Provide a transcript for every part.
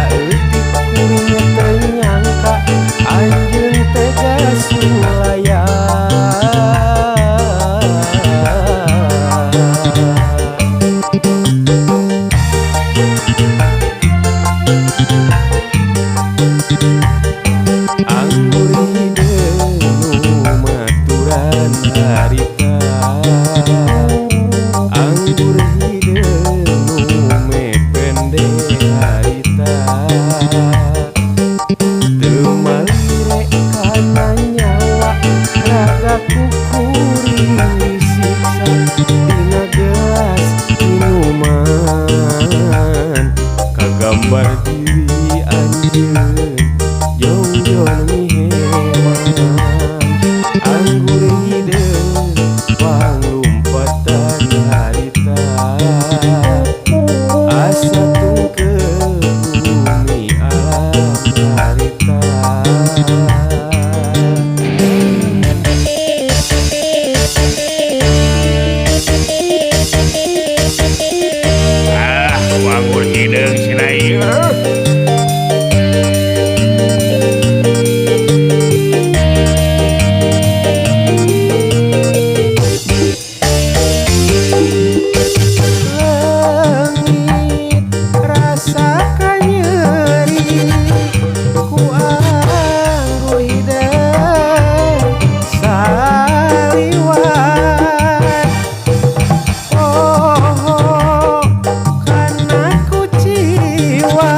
saeutik kuring teu nyangka anjeun tega sulaya. Anggur hideung nu maturan harita, anggur hideung nu mepende harita, teu malire kana nyawa ragaku kuring disiksa dina gelas minuman kagambar diri anjeun jong-jong miheman. Anggur hideung panglumpatan harita asa tungkeu bumi alam harita. Anggur hideung cenah ieu. Leungit rasakan nyeri ku anggur hideung saliwat. Oh, kana ku jiwa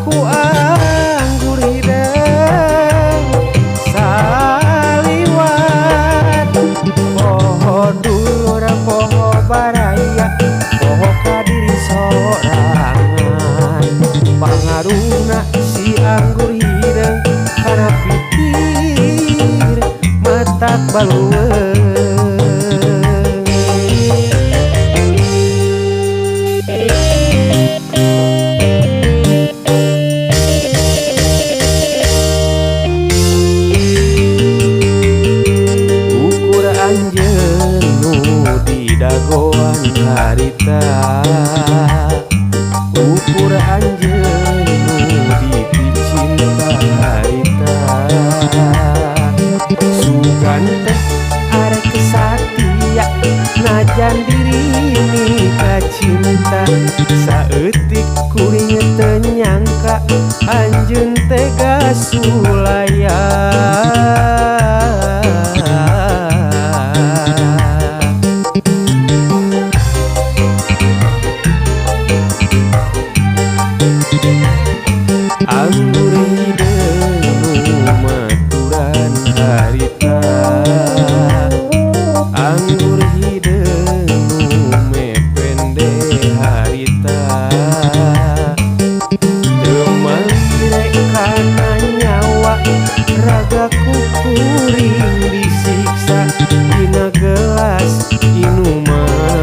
ku anggur hideung saliwat. Poho dulur poho baraya poho kadiri sorangan pangaruhna si anggur hideung kana pikir matak balueung. Ukur anjeun nu di dagoan harita, ukur anjeun nu di cinta harita, sugan teh arek satia najan diri nikah cinta saeutik kuring teu nyangka anjeun tega sulaya. Anggur hideung nu maturan harita, anggur hideung nu mepende harita, teu malire kana nyawa ragaku kuring disiksa dina gelas minuman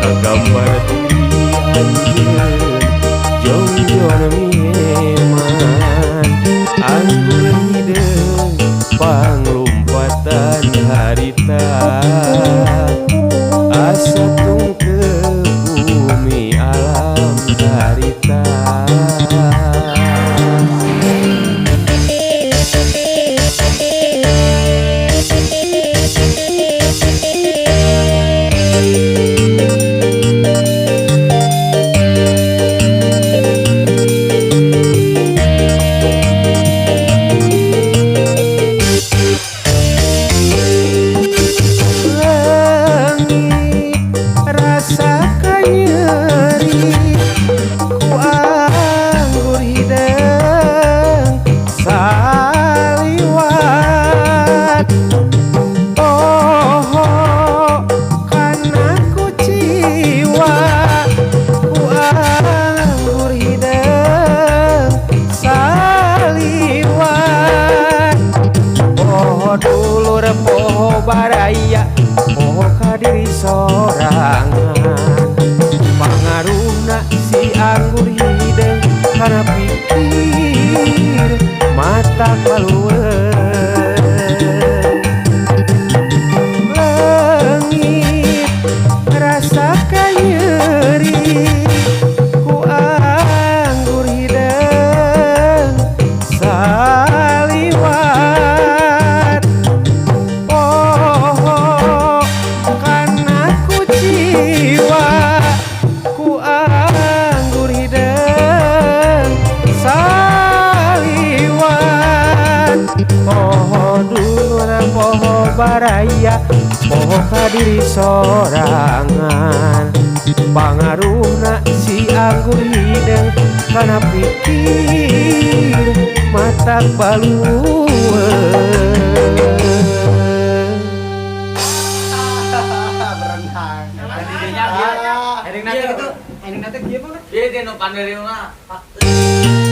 kagambar diri anjeun jong-jong miheman. Anggur hideung panglumpatan harita asa tungkeu bumi alam harita. baraya poho kadiri sorangan pangaruhna si anggur hideung kana pikir mata kalueung leungit rasa nyeri ku baraya poho ka diri sorangan pangaruhna si anggur hideng kana pikir mata balueun berenang ending nanti gitu ending nanti gimana dia no pandai